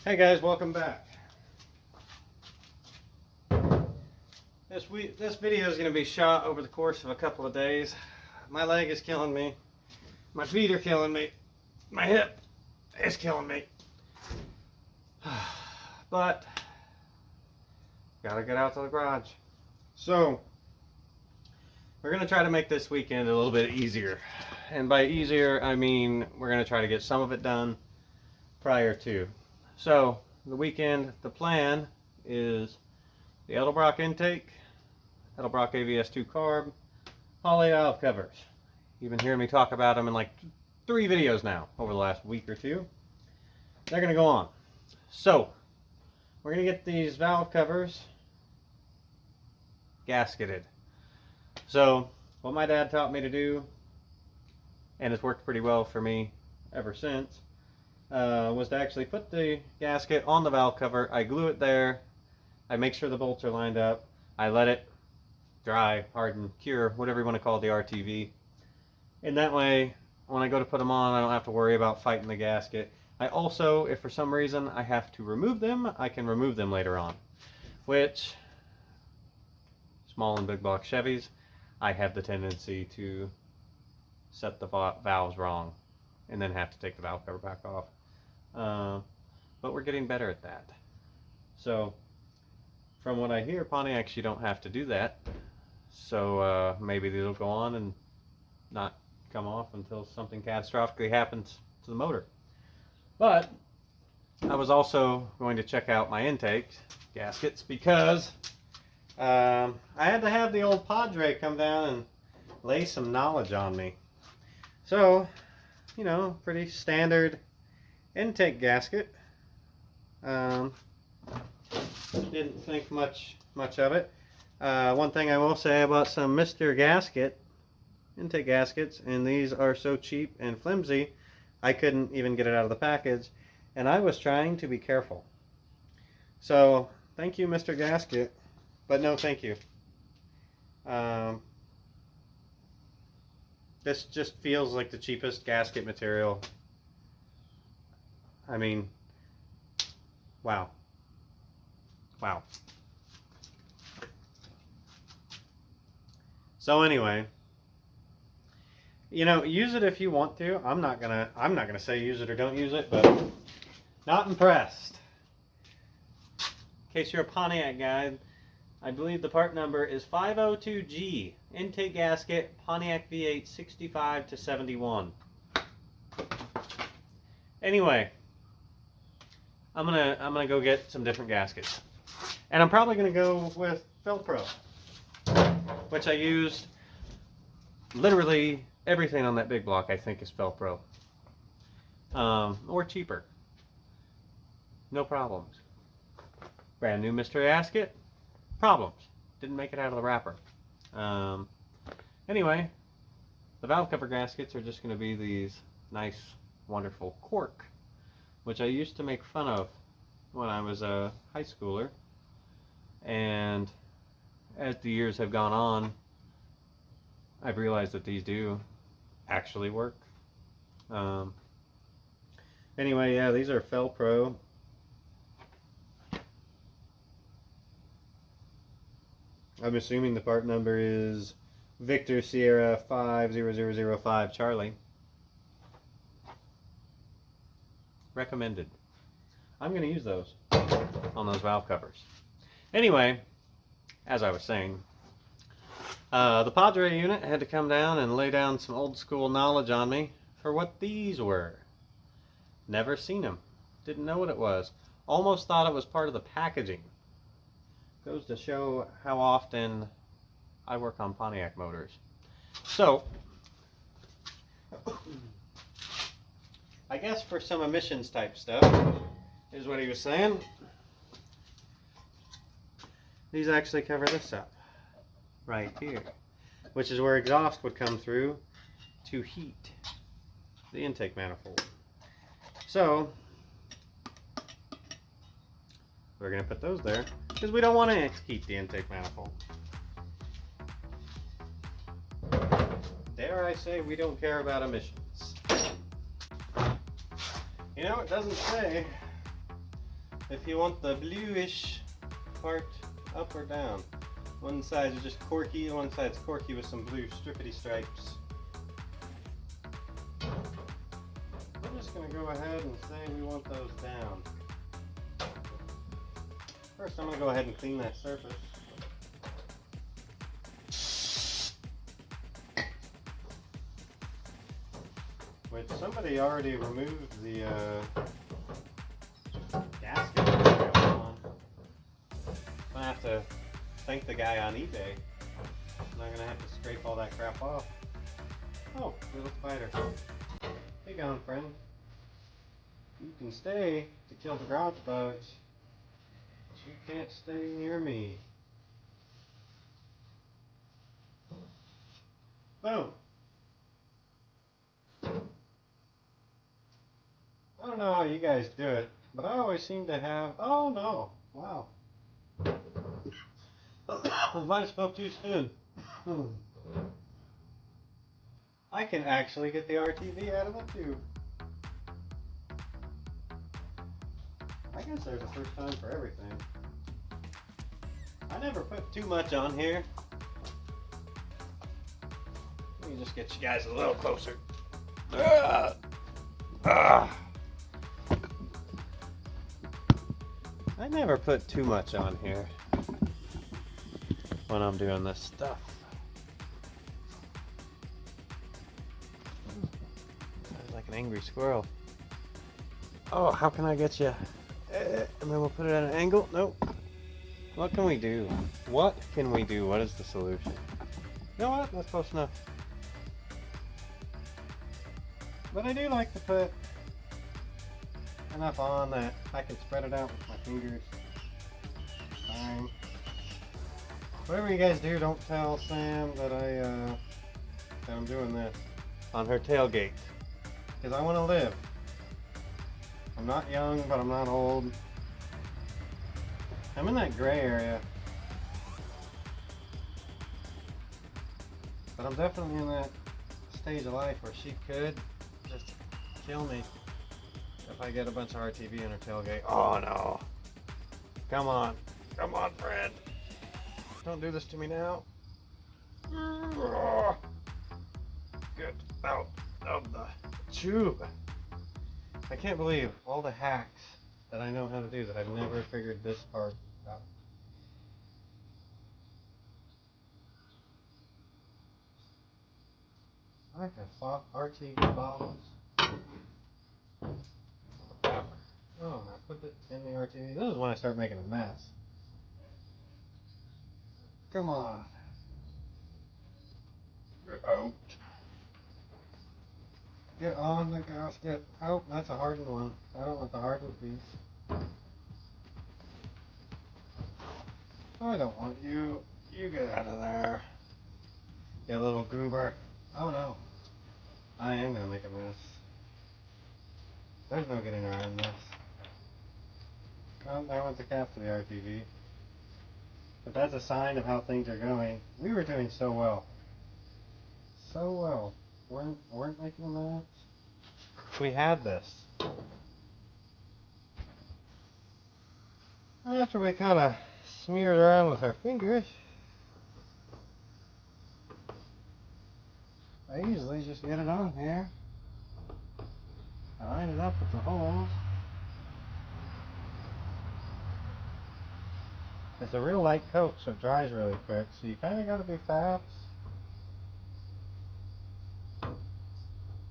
Hey guys, welcome back. This video is going to be shot over the course of a couple of days. My leg is killing me. My feet are killing me. My hip is killing me. But gotta get out to the garage. So we're going to try to make this weekend a little bit easier. And by easier, I mean we're going to try to get some of it done prior to. So the weekend, the plan is the edelbrock intake, edelbrock AVS2 carb, Holley valve covers. You've been hearing me talk about them in like 3 videos now over the last week or 2. They're going to go on. So we're going to get these valve covers gasketed. So what my dad taught me to do, and it's worked pretty well for me ever since, was to actually put the gasket on the valve cover. I glue it there. I make sure the bolts are lined up. I let it dry, harden, cure, whatever you want to call it, the RTV. And that way, when I go to put them on, I don't have to worry about fighting the gasket. I also, if for some reason I have to remove them, I can remove them later on. Which, small and big block Chevys, I have the tendency to set the valves wrong and then have to take the valve cover back off. But we're getting better at that. So from what I hear, Pontiacs, you don't have to do that. So maybe these will go on and not come off until something catastrophically happens to the motor. But I was also going to check out my intake gaskets because I had to have the old Padre come down and lay some knowledge on me. So, you know, pretty standard intake gasket. Didn't think much of it. One thing I will say about some Mr. Gasket intake gaskets, and these are so cheap and flimsy, I couldn't even get it out of the package, and I was trying to be careful. So, thank you, Mr. Gasket, but no thank you. This just feels like the cheapest gasket material. I mean, wow. Wow. So anyway, you know, use it if you want to. I'm not gonna say use it or don't use it, but not impressed. In case you're a Pontiac guy, I believe the part number is 502G. Intake gasket, Pontiac V8 65 to 71. Anyway, I'm gonna go get some different gaskets, and I'm probably gonna go with Felpro, which I used. Literally everything on that big block I think is Felpro, or cheaper. No problems. Brand new Mr. Gasket, problems. Didn't make it out of the wrapper. Anyway, the valve cover gaskets are just going to be these nice, wonderful cork, which I used to make fun of when I was a high schooler. And as the years have gone on, I've realized that these do actually work. Anyway, yeah, these are Felpro. I'm assuming the part number is Victor Sierra 50005 Charlie. Recommended. I'm going to use those on those valve covers. Anyway, as I was saying, the Padre unit had to come down and lay down some old school knowledge on me for what these were. Never seen them. Didn't know what it was. Almost thought it was part of the packaging. Goes to show how often I work on Pontiac motors. So, I guess for some emissions type stuff, is what he was saying. These actually cover this up, right here, which is where exhaust would come through to heat the intake manifold. So, we're going to put those there because we don't want to heat the intake manifold. Dare I say we don't care about emissions. You know, it doesn't say if you want the bluish part up or down. One side is just corky, one side's corky with some blue strippity stripes. I'm just going to go ahead and say we want those down. First I'm going to go ahead and clean that surface. Which somebody already removed the gasket on. I'm going to have to thank the guy on eBay. I'm not going to have to scrape all that crap off. Oh, little spider. Hey, gone friend. You can stay to kill the garage bugs, but you can't stay near me. Boom. I don't know how you guys do it, but I always seem to have... Oh no! Wow. I might have spoke too soon. I can actually get the RTV out of the tube. I guess there's a first time for everything. I never put too much on here. Let me just get you guys a little closer. I never put too much on here when I'm doing this stuff. Sounds like an angry squirrel. Oh, how can I get you? And then we'll put it at an angle. Nope. What can we do? What can we do? What is the solution? You know what? That's close enough. But I do like to put enough on that I can spread it out with my fingers. Fine. Whatever you guys do, don't tell Sam that I'm doing this on her tailgate. Because I want to live. I'm not young, but I'm not old. I'm in that gray area. But I'm definitely in that stage of life where she could just kill me if I get a bunch of RTV in her tailgate. Oh no. Come on. Come on, Fred. Don't do this to me now. Get out of the tube. I can't believe all the hacks that I know how to do that I've never figured this part out. I have fought RTV bottles. Oh, I put it in the RTV. This is when I start making a mess. Come on. Get out. Get on the gasket. Oh, that's a hardened one. I don't want the hardened piece. I don't want you. You get out of there. You little goober. Oh no. I am gonna make a mess. There's no getting around this. Well, I went to cap to the RTV. But that's a sign of how things are going. We were doing so well. So well. Weren't making a mess. We had this. After we kind of smeared around with our fingers, I usually just get it on here. I line it up with the holes. It's a real light coat, so it dries really quick, so you kind of got to be fast.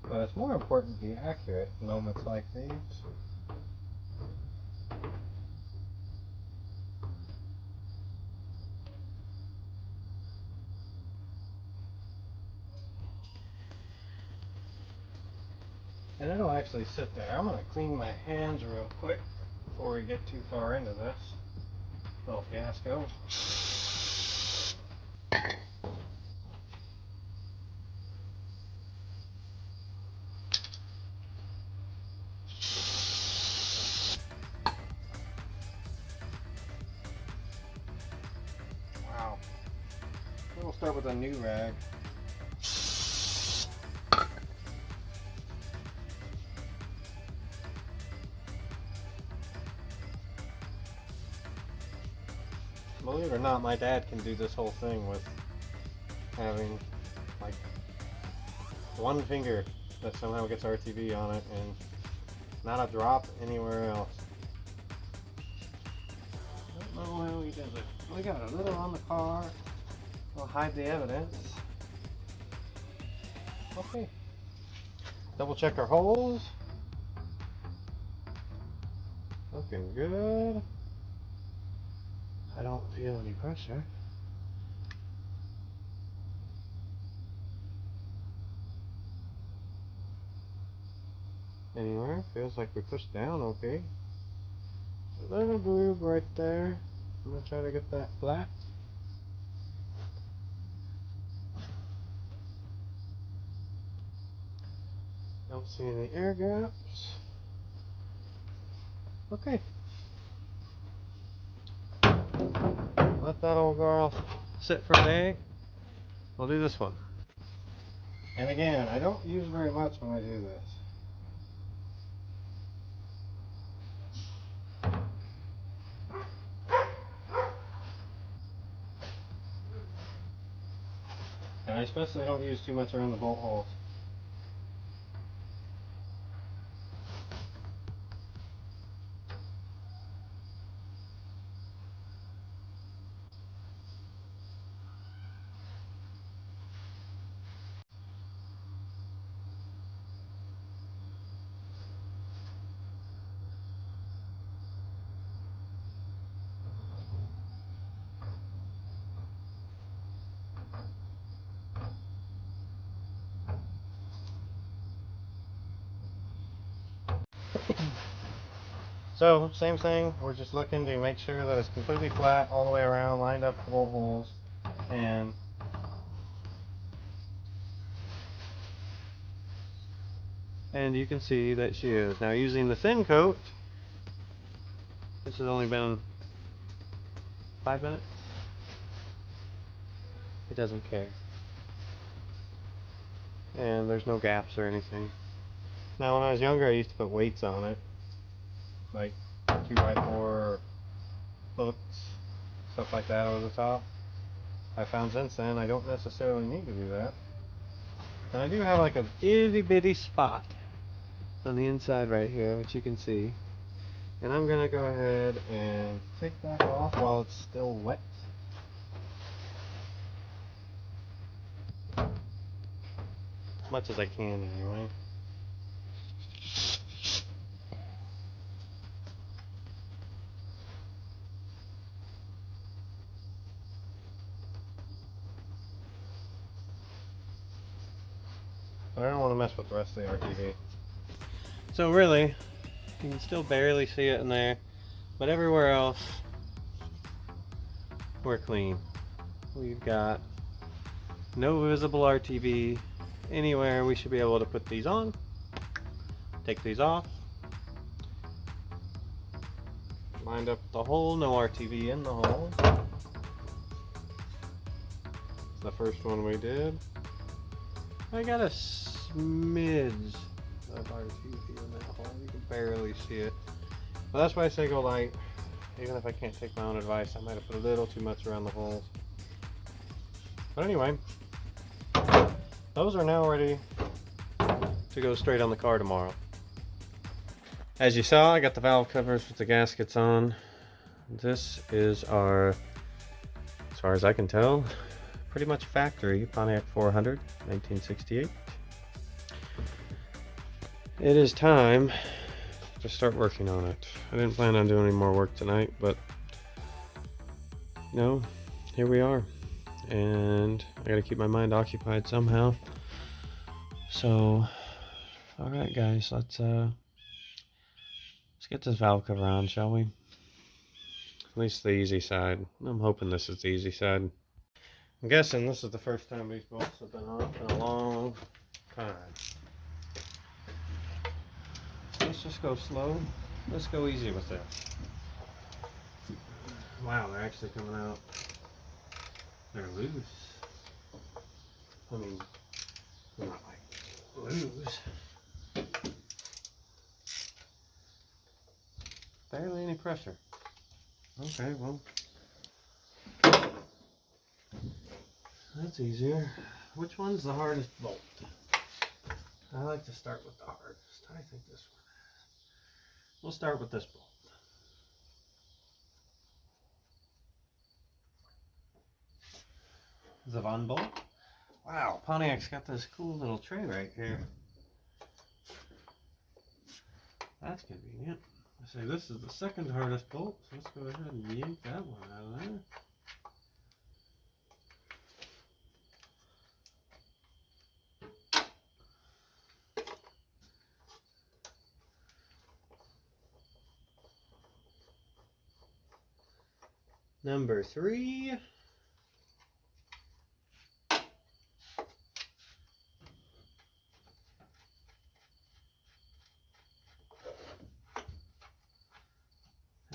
But it's more important to be accurate in moments like these. And it'll actually sit there. I'm going to clean my hands real quick before we get too far into this little fiasco. Wow. We'll start with a new rag. Believe it or not, my dad can do this whole thing with having like one finger that somehow gets RTV on it and not a drop anywhere else. I don't know how he does it. We got a little on the car. We'll hide the evidence. Okay. Double check our holes. Looking good. I don't feel any pressure. Anywhere. Feels like we pushed down okay. A little groove right there. I'm gonna try to get that flat. Don't see any air gaps. Okay. Let that old girl sit for a day. We'll do this one. And again, I don't use very much when I do this. And I especially don't use too much around the bolt holes. So, same thing, we're just looking to make sure that it's completely flat all the way around, lined up the bolt holes, and you can see that she is. Now using the thin coat, this has only been 5 minutes. It doesn't care. And there's no gaps or anything. Now when I was younger I used to put weights on it, like 2x4 hooks, stuff like that over the top. I found since then I don't necessarily need to do that. And I do have like a itty bitty spot on the inside right here, which you can see. And I'm gonna go ahead and take that off while it's still wet. As much as I can anyway. But I don't want to mess with the rest of the RTV. So really, you can still barely see it in there, but everywhere else, we're clean. We've got no visible RTV anywhere. We should be able to put these on, take these off, lined up the hole, no RTV in the hole. It's the first one we did. I got a smidge of RTV in that hole. You can barely see it. Well, that's why I say go light. Even if I can't take my own advice, I might have put a little too much around the holes. But anyway, those are now ready to go straight on the car tomorrow. As you saw, I got the valve covers with the gaskets on. This is our, as far as I can tell, pretty much factory Pontiac 400, 1968. It is time to start working on it. I didn't plan on doing any more work tonight, but you know, here we are. And I gotta keep my mind occupied somehow. So, alright guys, let's get this valve cover on, shall we? At least the easy side. I'm hoping this is the easy side. I'm guessing this is the first time these bolts have been off in a long time. Let's just go slow. Let's go easy with this. Wow, they're actually coming out. They're loose. I mean, they're not like loose. Barely any pressure. Okay, well, That's easier. Which one's the hardest bolt? I like to start with the hardest. I think this one is. We'll start with this bolt. The Von bolt. Wow, Pontiac's got this cool little tray right here. That's convenient. I say this is the second hardest bolt, so let's go ahead and yank that one out of there. Number 3.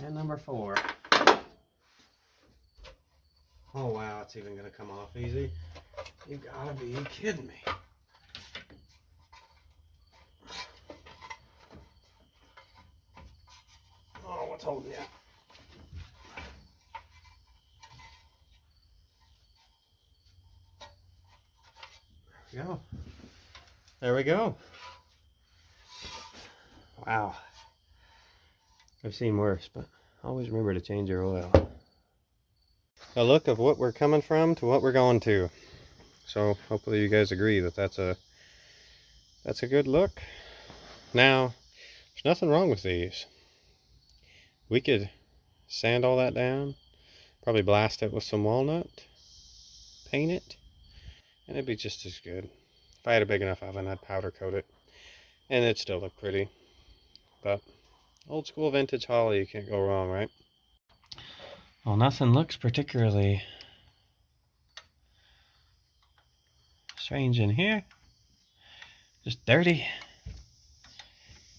And number 4. Oh wow, it's even gonna come off easy. You gotta be kidding me. Oh, what's holding you? There we go. There we go. Wow. I've seen worse, but always remember to change your oil. A look of what we're coming from to what we're going to. So hopefully you guys agree that that's a good look. Now, there's nothing wrong with these. We could sand all that down, probably blast it with some walnut, paint it, and it'd be just as good. If I had a big enough oven, I'd powder coat it, and it'd still look pretty. But old school vintage Holley, you can't go wrong, right? Well, nothing looks particularly strange in here. Just dirty.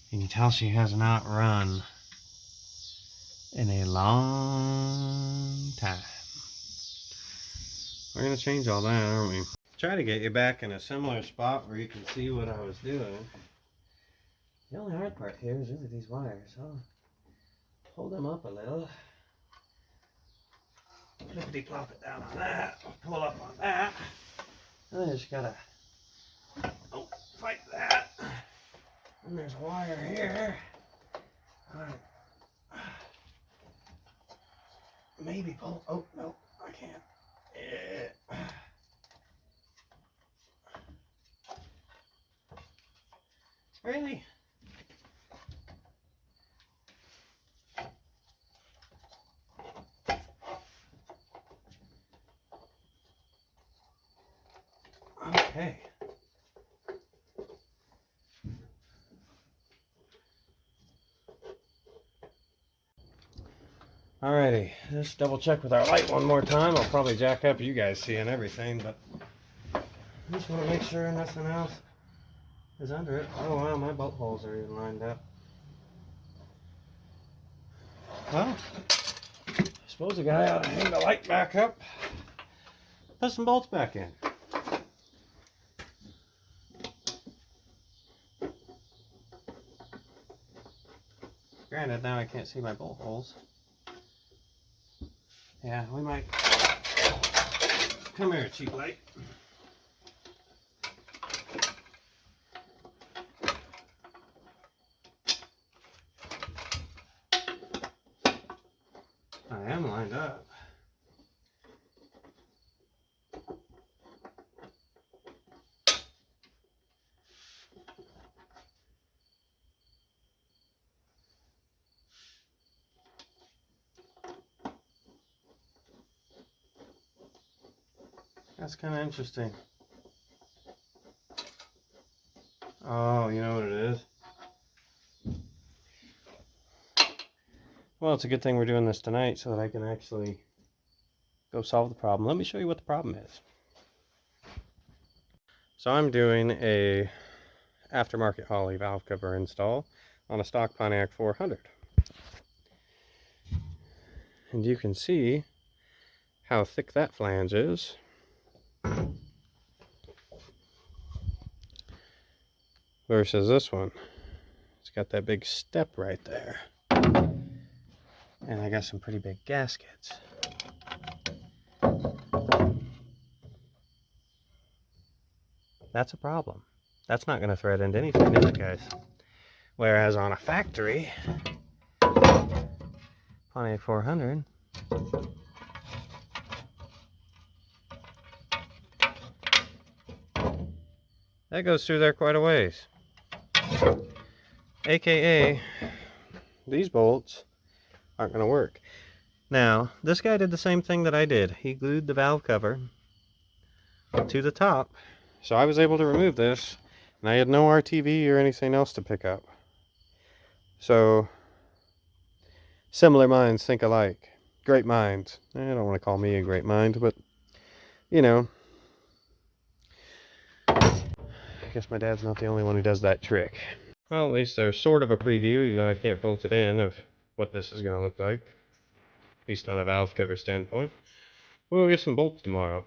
You can tell she has not run in a long time. We're going to change all that, aren't we? Try to get you back in a similar spot where you can see what I was doing. The only hard part here is really these wires. I'll hold them up a little. Flippity plop it down on that. Pull up on that. And then just gotta fight that. And there's a wire here. Maybe pull. Oh no, I can't. Yeah. Really? Okay. Alrighty, just double check with our light one more time. I'll probably jack up you guys seeing everything, but I just want to make sure nothing else is under it. Oh wow, my bolt holes are even lined up. Well, I suppose the guy ought to hang the light back up, put some bolts back in. Granted, now I can't see my bolt holes. Yeah, we might. Come here, cheap light. I am lined up. That's kind of interesting. Oh, you know what it is? Well, it's a good thing we're doing this tonight so that I can actually go solve the problem. Let me show you what the problem is. So I'm doing a aftermarket Holley valve cover install on a stock Pontiac 400. And you can see how thick that flange is. Versus this one. It's got that big step right there. And I got some pretty big gaskets. That's a problem. That's not going to thread into anything, is it, guys? Whereas on a factory Pontiac 400, that goes through there quite a ways. AKA, these bolts aren't going to work. Now, this guy did the same thing that I did. He glued the valve cover to the top, so I was able to remove this, and I had no RTV or anything else to pick up. So, similar minds think alike. Great minds. I don't want to call me a great mind, but, you know, I guess my dad's not the only one who does that trick. Well, at least there's sort of a preview, even though I can't bolt it in, of what this is going to look like. At least on a valve cover standpoint. We'll get some bolts tomorrow.